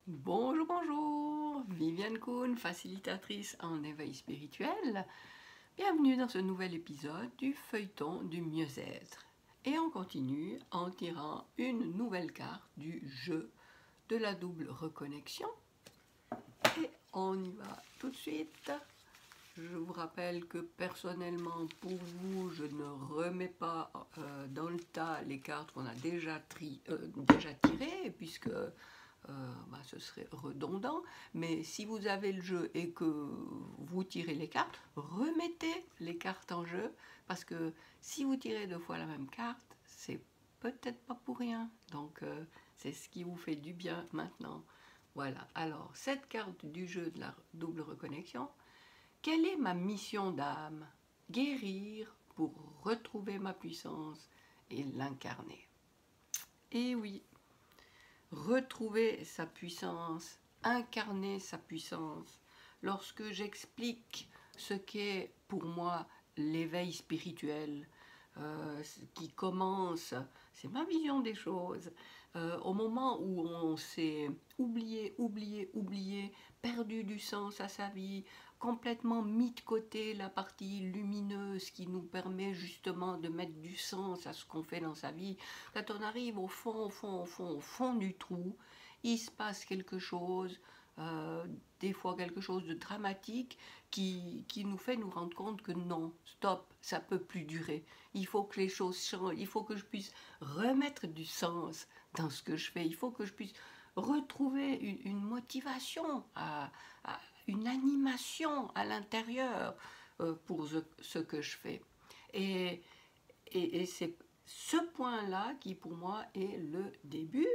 Bonjour, bonjour, Viviane Kuhn, facilitatrice en éveil spirituel. Bienvenue dans ce nouvel épisode du feuilleton du mieux-être. Et on continue en tirant une nouvelle carte du jeu de la double reconnexion. Et on y va tout de suite. Je vous rappelle que personnellement, pour vous, je ne remets pas dans le tas les cartes qu'on a déjà tirées, puisque ce serait redondant. Mais si vous avez le jeu et que vous tirez les cartes, remettez les cartes en jeu, parce que si vous tirez deux fois la même carte, c'est peut-être pas pour rien. Donc c'est ce qui vous fait du bien maintenant. Voilà, alors cette carte du jeu de la double reconnexion, quelle est ma mission d'âme? Guérir pour retrouver ma puissance et l'incarner. Et oui, retrouver sa puissance, incarner sa puissance. Lorsque j'explique ce qu'est pour moi l'éveil spirituel, qui commence, c'est ma vision des choses, au moment où on s'est oublié, perdu du sens à sa vie, complètement mis de côté la partie lumineuse qui nous permet justement de mettre du sens à ce qu'on fait dans sa vie. Quand on arrive au fond du trou, il se passe quelque chose, des fois quelque chose de dramatique qui nous fait nous rendre compte que non, stop, ça peut plus durer. Il faut que les choses changent, il faut que je puisse remettre du sens dans ce que je fais, il faut que je puisse retrouver une motivation, une animation à l'intérieur pour ce que je fais. Et, et c'est ce point-là qui pour moi est le début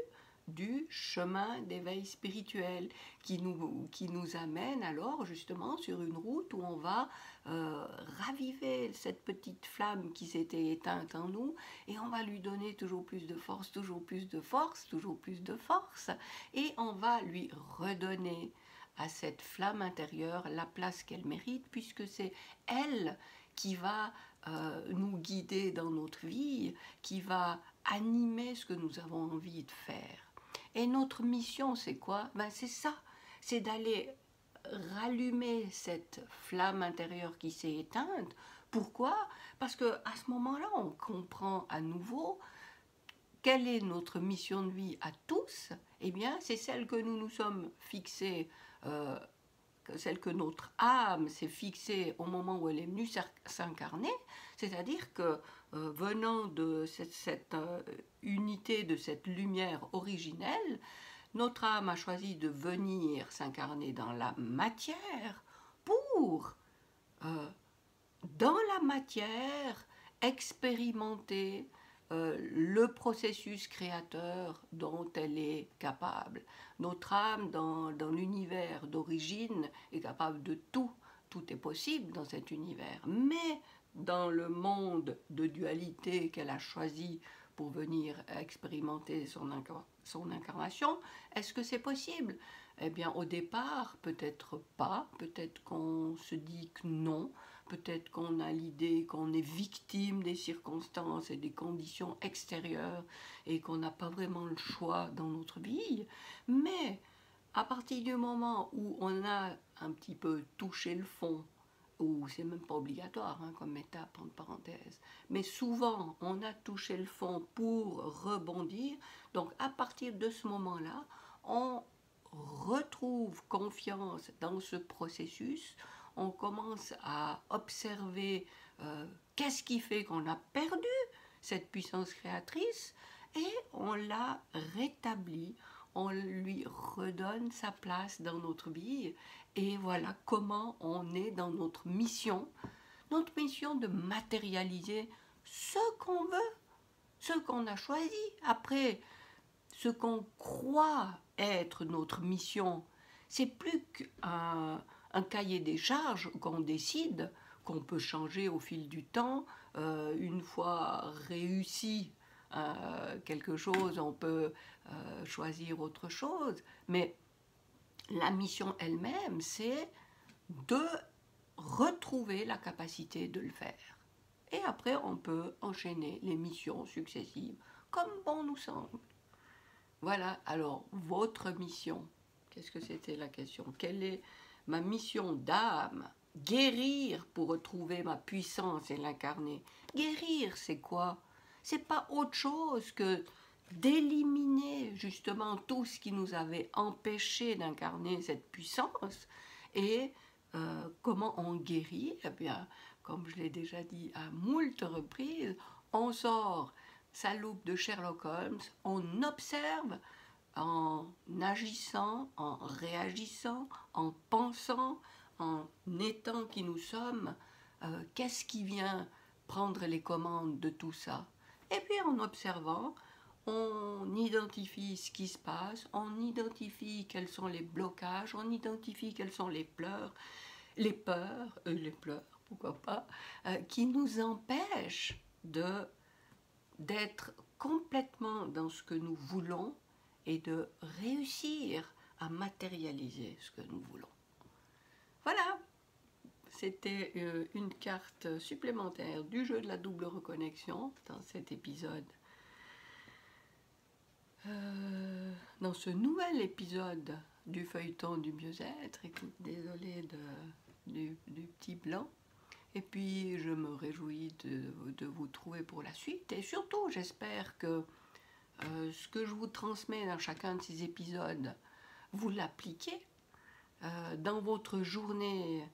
du chemin d'éveil spirituel qui nous amène alors justement sur une route où on va raviver cette petite flamme qui s'était éteinte en nous et on va lui donner toujours plus de force, toujours plus de force, toujours plus de force et on va lui redonner à cette flamme intérieure la place qu'elle mérite puisque c'est elle qui va nous guider dans notre vie, qui va animer ce que nous avons envie de faire. Et notre mission, c'est quoi? C'est ça, c'est d'aller rallumer cette flamme intérieure qui s'est éteinte. Pourquoi? Parce que à ce moment-là, on comprend à nouveau quelle est notre mission de vie à tous. Eh bien, c'est celle que nous nous sommes fixés, celle que notre âme s'est fixée au moment où elle est venue s'incarner, c'est-à-dire que venant de cette unité, de cette lumière originelle, notre âme a choisi de venir s'incarner dans la matière pour, euh, dans la matière, expérimenter le processus créateur dont elle est capable. Notre âme, dans l'univers d'origine, est capable de tout. Tout est possible dans cet univers. Mais dans le monde de dualité qu'elle a choisi pour venir expérimenter son incarnation, est-ce que c'est possible? Eh bien, au départ, peut-être pas, peut-être qu'on se dit que non, peut-être qu'on a l'idée qu'on est victime des circonstances et des conditions extérieures et qu'on n'a pas vraiment le choix dans notre vie, mais à partir du moment où on a un petit peu touché le fond, ou c'est même pas obligatoire comme étape entre parenthèses, mais souvent on a touché le fond pour rebondir, donc à partir de ce moment-là, on retrouve confiance dans ce processus, on commence à observer qu'est-ce qui fait qu'on a perdu cette puissance créatrice et on la rétablit, on lui redonne sa place dans notre vie et voilà comment on est dans notre mission de matérialiser ce qu'on veut, ce qu'on a choisi. Après, ce qu'on croit être notre mission, c'est plus qu'un cahier des charges qu'on décide, qu'on peut changer au fil du temps. Une fois réussi quelque chose, on peut choisir autre chose. Mais la mission elle-même, c'est de retrouver la capacité de le faire. Et après, on peut enchaîner les missions successives comme bon nous semble. Voilà, alors votre mission. Qu'est-ce que c'était la question? Quelle est ma mission d'âme? Guérir pour retrouver ma puissance et l'incarner. Guérir, c'est quoi? C'est pas autre chose que d'éliminer justement tout ce qui nous avait empêché d'incarner cette puissance. Et comment on guérit? Eh bien, comme je l'ai déjà dit à moult reprises, on sort sa loupe de Sherlock Holmes, on observe en agissant, en réagissant, en pensant, en étant qui nous sommes, qu'est-ce qui vient prendre les commandes de tout ça? Et puis en observant, on identifie ce qui se passe, on identifie quels sont les blocages, on identifie quelles sont les peurs, les pleurs, pourquoi pas, qui nous empêchent d'être complètement dans ce que nous voulons et de réussir à matérialiser ce que nous voulons. Voilà, c'était une carte supplémentaire du jeu de la double reconnexion dans cet épisode. Dans ce nouvel épisode du feuilleton du mieux-être, écoute, désolée du petit blanc. Et puis je me réjouis de vous trouver pour la suite. Et surtout, j'espère que ce que je vous transmets dans chacun de ces épisodes, vous l'appliquez. Dans votre journée,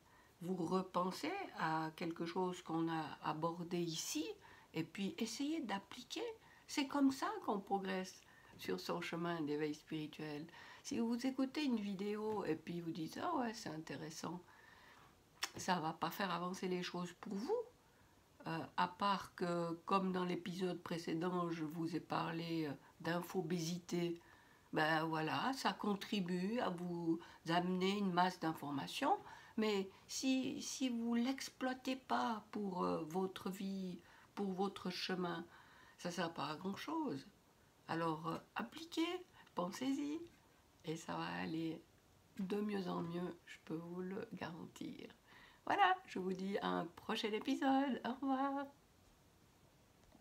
vous repensez à quelque chose qu'on a abordé ici, et puis essayez d'appliquer. C'est comme ça qu'on progresse sur son chemin d'éveil spirituel. Si vous écoutez une vidéo et puis vous dites « Ah ouais, c'est intéressant », ça ne va pas faire avancer les choses pour vous. À part que, comme dans l'épisode précédent, je vous ai parlé d'infobésité, ben voilà, ça contribue à vous amener une masse d'informations, mais si vous ne l'exploitez pas pour votre vie, pour votre chemin, ça ne sert pas à grand-chose. Alors, appliquez, pensez-y, et ça va aller de mieux en mieux, je peux vous le garantir. Voilà, je vous dis à un prochain épisode. Au revoir.